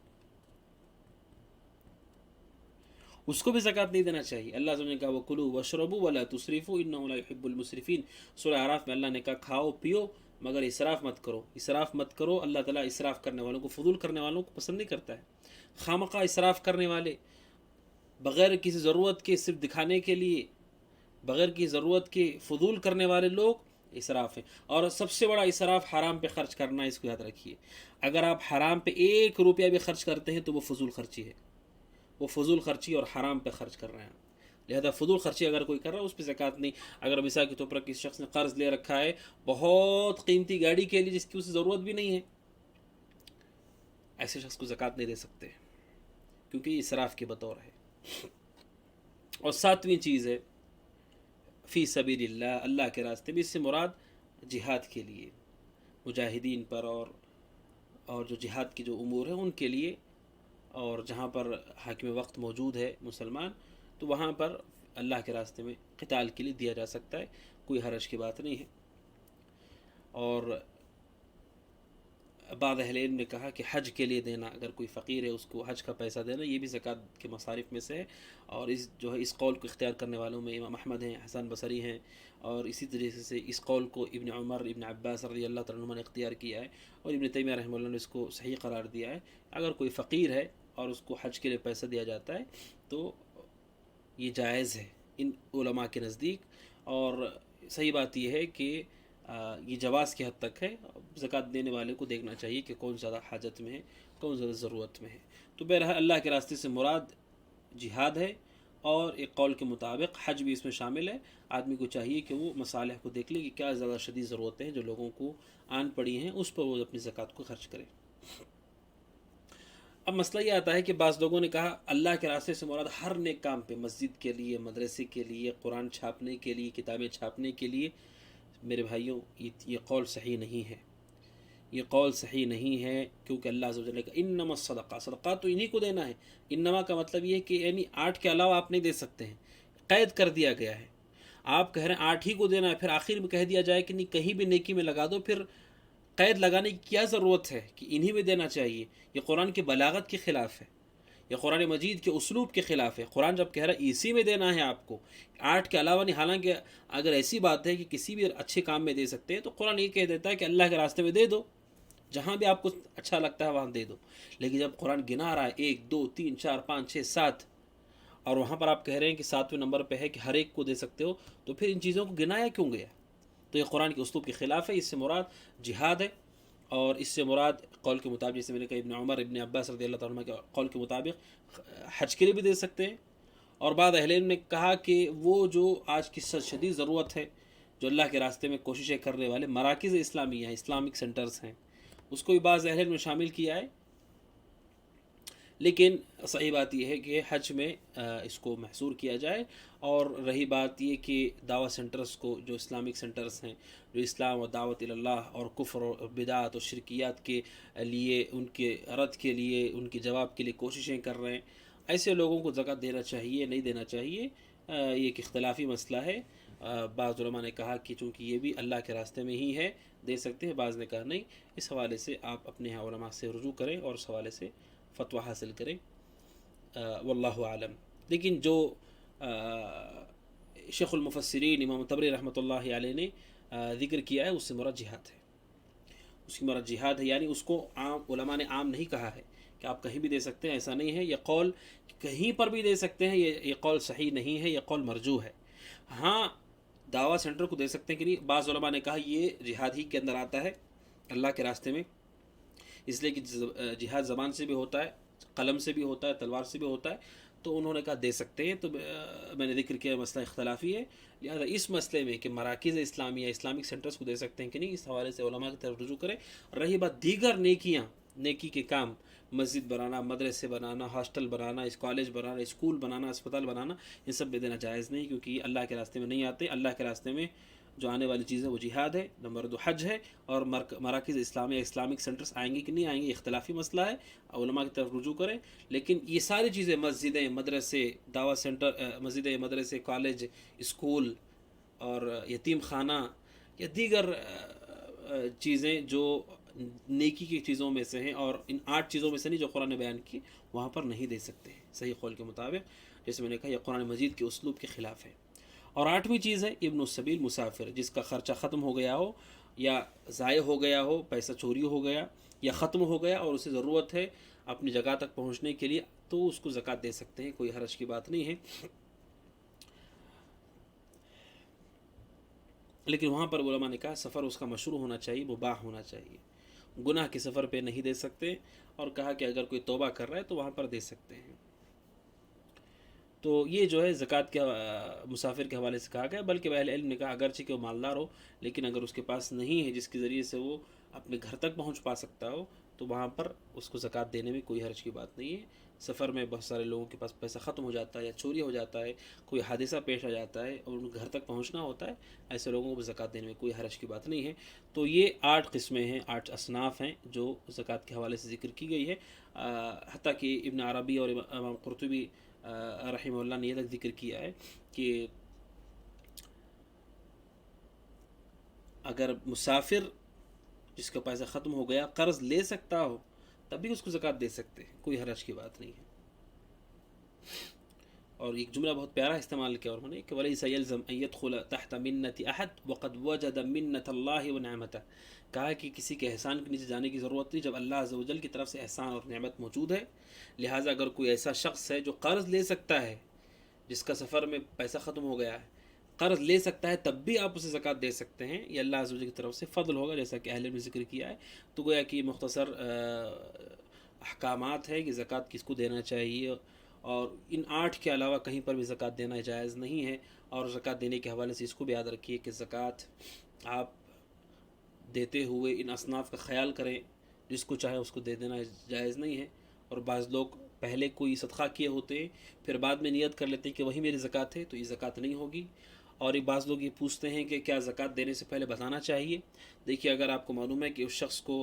اس کو بھی زکوٰۃ نہیں دینا چاہیے۔ اللہ تعالیٰ نے کہا وَكُلُوا وَاشْرَبُوا وَلَا تُسْرِفُوا إِنَّهُ لَا يُحِبُّ الْمُسْرِفِينَ۔ سورہ اعراف میں اللہ نے کہا کھاؤ پیو مگر اسراف مت کرو، اسراف مت کرو۔ اللہ تعالیٰ اسراف کرنے والوں کو، فضول کرنے والوں کو پسند نہیں کرتا ہے۔ خامخواہ اسراف کرنے والے، بغیر کسی ضرورت کے، صرف دکھانے کے لیے، بغیر کی ضرورت کے فضول کرنے والے لوگ اسراف ہیں۔ اور سب سے بڑا اسراف حرام پہ خرچ کرنا ہے، اس کو یاد رکھیے۔ اگر آپ حرام پہ 1 روپیہ بھی خرچ کرتے ہیں تو وہ فضول خرچی ہے، وہ فضول خرچی اور حرام پہ خرچ کر رہے ہیں۔ لہذا فضول خرچی اگر کوئی کر رہا ہے اس پہ زکوٰۃ نہیں۔ اگر مثال کے طور پر کسی شخص نے قرض لے رکھا ہے بہت قیمتی گاڑی کے لیے جس کی اسے ضرورت بھی نہیں ہے، ایسے شخص کو زکوٰۃ نہیں دے سکتے کیونکہ یہ اسراف کے بطور ہے۔ اور 7ویں چیز ہے فی سبیل اللہ، اللہ کے راستے میں، اس سے مراد جہاد کے لیے، مجاہدین پر اور جو جہاد کے جو امور ہیں ان کے لیے، اور جہاں پر حاکم وقت موجود ہے مسلمان تو وہاں پر اللہ کے راستے میں قتال کے لیے دیا جا سکتا ہے، کوئی حرج کی بات نہیں ہے۔ اور بعض اہل علم نے کہا کہ حج کے لیے دینا، اگر کوئی فقیر ہے اس کو حج کا پیسہ دینا، یہ بھی زکوٰۃ کے مصارف میں سے ہے۔ اور اس قول کو اختیار کرنے والوں میں امام احمد ہیں، حسن بصری ہیں، اور اسی طریقے سے اس قول کو ابن عمر، ابن عباس رضی اللہ تعالیٰ عنہما نے اختیار کیا ہے، اور ابن تیمیہ رحمہ اللہ نے اس کو صحیح قرار دیا ہے۔ اگر کوئی فقیر ہے اور اس کو حج کے لیے پیسہ دیا جاتا ہے تو یہ جائز ہے ان علماء کے نزدیک۔ اور صحیح بات یہ ہے کہ یہ جواز کی حد تک ہے، زکوٰۃ دینے والے کو دیکھنا چاہیے کہ کون زیادہ حاجت میں ہے، کون زیادہ ضرورت میں ہے۔ تو بہرحال اللہ کے راستے سے مراد جہاد ہے، اور ایک قول کے مطابق حج بھی اس میں شامل ہے۔ آدمی کو چاہیے کہ وہ مصالح کو دیکھ لے کہ کیا زیادہ شدید ضرورتیں ہیں جو لوگوں کو آن پڑی ہیں، اس پر وہ اپنی زکوٰۃ کو خرچ کرے۔ اب مسئلہ یہ آتا ہے کہ بعض لوگوں نے کہا اللہ کے راستے سے مراد ہر نیک کام پہ، مسجد کے لیے، مدرسے کے لیے، قرآن چھاپنے کے لیے، کتابیں چھاپنے کے لیے۔ میرے بھائیوں یہ قول صحیح نہیں ہے، یہ قول صحیح نہیں ہے، کیونکہ اللہ عز و جل کا انما الصدقہ، صدقات تو انہی کو دینا ہے۔ انما کا مطلب یہ ہے کہ یعنی 8 کے علاوہ آپ نہیں دے سکتے ہیں، قید کر دیا گیا ہے۔ آپ کہہ رہے ہیں 8 ہی کو دینا ہے، پھر آخر میں کہہ دیا جائے کہ نہیں کہیں بھی نیکی میں لگا دو، پھر قید لگانے کی کیا ضرورت ہے کہ انہی میں دینا چاہیے؟ یہ قرآن کی بلاغت کے خلاف ہے، یہ قرآن مجید کے اسلوب کے خلاف ہے۔ قرآن جب کہہ رہا ہے اسی میں دینا ہے آپ کو، 8 کے علاوہ نہیں، حالانکہ اگر ایسی بات ہے کہ کسی بھی اچھے کام میں دے سکتے ہیں تو قرآن یہ کہہ دیتا ہے کہ اللہ کے راستے میں دے دو، جہاں بھی آپ کو اچھا لگتا ہے وہاں دے دو. لیکن جب قرآن گنا رہا ہے 1 2 3 4 5 6 7 اور وہاں پر آپ کہہ رہے ہیں کہ 7ویں نمبر پہ ہے کہ ہر ایک کو دے سکتے ہو, تو پھر ان چیزوں کو گنایا کیوں گیا؟ تو یہ قرآن کے اسلوب کے خلاف ہے. اس سے مراد جہاد ہے, اور اس سے مراد قول کے مطابق, جیسے میں نے کہا ابن عمر ابن عباس رضی اللہ تعالیٰ عنہ کے قول کے مطابق حج کے لیے بھی دے سکتے ہیں. اور بعض اہل علم نے کہا کہ وہ جو آج کی شدید ضرورت ہے, جو اللہ کے راستے میں کوششیں کرنے والے مراکز اسلامیہ ہیں, اسلامک سینٹرز ہیں, اس کو بھی بعض اہل علم نے شامل کیا ہے. لیکن صحیح بات یہ ہے کہ حج میں اس کو محصور کیا جائے. اور رہی بات یہ کہ دعوت سینٹرز کو, جو اسلامک سینٹرز ہیں جو اسلام و دعوت اللہ اور کفر و بدعت اور شرکیات کے لیے, ان کے رد کے لیے, ان کے جواب کے لیے کوششیں کر رہے ہیں, ایسے لوگوں کو زکوٰۃ دینا چاہیے نہیں دینا چاہیے, یہ ایک اختلافی مسئلہ ہے. بعض علماء نے کہا کہ چونکہ یہ بھی اللہ کے راستے میں ہی ہے دے سکتے ہیں, بعض نے کہا نہیں. اس حوالے سے آپ اپنے علماء سے رجوع کریں اور اس حوالے سے فتویٰ حاصل کریں, واللہ عالم. لیکن جو شیخ المفسرین امام طبری رحمۃ اللہ علیہ نے ذکر کیا ہے, اس سے مراد جہاد ہے. اس کی مراد جہاد ہے, یعنی اس کو عام علماء نے عام نہیں کہا ہے کہ آپ کہیں بھی دے سکتے ہیں, ایسا نہیں ہے. یہ قول کہیں پر بھی دے سکتے ہیں, یہ قول صحیح نہیں ہے, یہ قول مرجوح ہے. ہاں دعویٰ سینٹر کو دے سکتے ہیں کہ نہیں, بعض علماء نے کہا یہ جہاد ہی کے اندر آتا ہے, اللہ کے راستے میں, اس لیے کہ جہاد زبان سے بھی ہوتا ہے, قلم سے بھی ہوتا ہے, تلوار سے بھی ہوتا ہے, تو انہوں نے کہا دے سکتے ہیں. تو میں نے ذکر کیا مسئلہ اختلافی ہے, لہٰذا اس مسئلے میں کہ مراکز اسلامیہ اسلامک سینٹرز کو دے سکتے ہیں کہ نہیں, اس حوالے سے علماء کی طرف رجوع کریں. رہی بات دیگر نیکی کے کام, مسجد بنانا, مدرسے بنانا, ہاسٹل بنانا, کالج بنانا, اسکول بنانا, اسپتال بنانا, یہ سب بھی دینا جائز نہیں, کیونکہ یہ اللہ کے راستے میں نہیں آتے. اللہ کے راستے میں جو آنے والی چیزیں وہ جہاد ہے, نمبر 2 حج ہے, اور مراکز اسلامیہ اسلامک سینٹرز آئیں گے کہ نہیں آئیں گے اختلافی مسئلہ ہے, علماء کی طرف رجوع کریں. لیکن یہ ساری چیزیں مسجدیں, مدرسے, دعوت سینٹر, مسجدیں, مدرسے, کالج, اسکول اور یتیم خانہ یا دیگر چیزیں جو نیکی کی چیزوں میں سے ہیں, اور ان 8 چیزوں میں سے نہیں جو قرآن نے بیان کی, وہاں پر نہیں دے سکتے ہیں صحیح قول کے مطابق. جیسے میں نے کہا یہ قرآن مجید کے اسلوب کے خلاف ہے. اور 8ویں چیز ہے ابن السبیل, مسافر, جس کا خرچہ ختم ہو گیا ہو یا ضائع ہو گیا ہو, پیسہ چوری ہو گیا یا ختم ہو گیا اور اسے ضرورت ہے اپنی جگہ تک پہنچنے کے لیے, تو اس کو زکوٰۃ دے سکتے ہیں, کوئی حرج کی بات نہیں ہے. لیکن وہاں پر علماء نے کہا سفر اس کا مشروع ہونا چاہیے, مباح ہونا چاہیے, گناہ کے سفر پہ نہیں دے سکتے. اور کہا کہ اگر کوئی توبہ کر رہا ہے تو وہاں پر دے سکتے ہیں. تو یہ جو ہے زکوٰۃ کے مسافر کے حوالے سے کہا گیا. بلکہ اہل علم نے کہا اگرچہ کہ وہ مالدار ہو, لیکن اگر اس کے پاس نہیں ہے جس کے ذریعے سے وہ اپنے گھر تک پہنچ پا سکتا ہو, تو وہاں پر اس کو زکوٰۃ دینے میں کوئی حرج کی بات نہیں ہے. سفر میں بہت سارے لوگوں کے پاس پیسہ ختم ہو جاتا ہے یا چوری ہو جاتا ہے, کوئی حادثہ پیش آ جاتا ہے اور ان کو گھر تک پہنچنا ہوتا ہے, ایسے لوگوں کو زکوٰۃ دینے میں کوئی حرج کی بات نہیں ہے. تو یہ 8 قسمیں ہیں, 8 اصناف ہیں جو زکوٰۃ کے حوالے سے ذکر کی گئی ہے. حتیٰ کہ ابن عربی اور امام قرطبی رحمہ اللہ نے یہ تک ذکر کیا ہے کہ اگر مسافر جس کا پیسہ ختم ہو گیا قرض لے سکتا ہو تب بھی اس کو زکوٰۃ دے سکتے ہیں, کوئی حرج کی بات نہیں ہے. اور ایک جملہ بہت پیارا استعمال کیا انہوں نے کہ وَلَيْسَ يَلْزَمْ أَن يَدْخُلَ تَحْتَ مِنَّةِ أَحَدٍ وَقَدْ وَجَدَ مِنَّةَ اللَّهِ وَنِعْمَتَهُ. کہا کہ کسی کے احسان کے نیچے جانے کی ضرورت نہیں جب اللہ عز و جل کی طرف سے احسان اور نعمت موجود ہے. لہٰذا اگر کوئی ایسا شخص ہے جو قرض لے سکتا ہے, جس کا سفر میں پیسہ ختم ہو گیا ہے, قرض لے سکتا ہے, تب بھی آپ اسے زکوٰۃ دے سکتے ہیں. یہ اللہ عز و جل کی طرف سے فضل ہوگا, جیسا کہ اہل نے ذکر کیا ہے. تو گویا کہ مختصر احکامات ہے کہ زکوٰۃ کس کو دینا چاہیے, اور ان 8 کے علاوہ کہیں پر بھی زکوٰۃ دینا جائز نہیں ہے. اور زکوٰۃ دینے کے حوالے سے اس کو بھی یاد رکھیے کہ زکوٰۃ آپ دیتے ہوئے ان اصناف کا خیال کریں, جس کو چاہے اس کو دے دینا جائز نہیں ہے. اور بعض لوگ پہلے کوئی صدقہ کیے ہوتے ہیں, پھر بعد میں نیت کر لیتے ہیں کہ وہی میری زکوٰۃ ہے, تو یہ زکوٰۃ نہیں ہوگی. اور ایک بعض لوگ یہ پوچھتے ہیں کہ کیا زکوٰۃ دینے سے پہلے بتانا چاہیے. دیکھیے اگر آپ کو معلوم ہے کہ اس شخص کو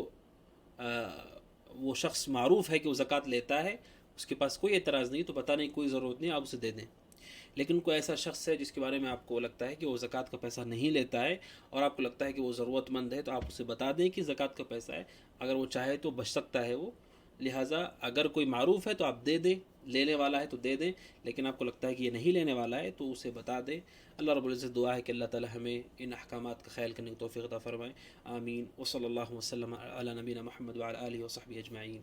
وہ شخص معروف ہے کہ وہ زکوٰۃ لیتا ہے, اس کے پاس کوئی اعتراض نہیں, تو بتانے کی کوئی ضرورت نہیں, آپ اسے دے دیں. لیکن کوئی ایسا شخص ہے جس کے بارے میں آپ کو لگتا ہے کہ وہ زکوٰۃ کا پیسہ نہیں لیتا ہے, اور آپ کو لگتا ہے کہ وہ ضرورت مند ہے, تو آپ اسے بتا دیں کہ زکوٰۃ کا پیسہ ہے. اگر وہ چاہے تو بچ سکتا ہے وہ, لہٰذا اگر کوئی معروف ہے تو آپ دے دیں، لینے والا ہے تو دے دیں، لیکن آپ کو لگتا ہے کہ یہ نہیں لینے والا ہے تو اسے بتا دیں۔ اللہ رب العزت دعا ہے کہ اللہ تعالی ہمیں ان احکامات کا خیال کرنے کی توفیق عطا فرمائے، آمین۔ وصلی اللہ وسلم علی نبینا محمد وعلی آلہ وصحبہ اجمعین۔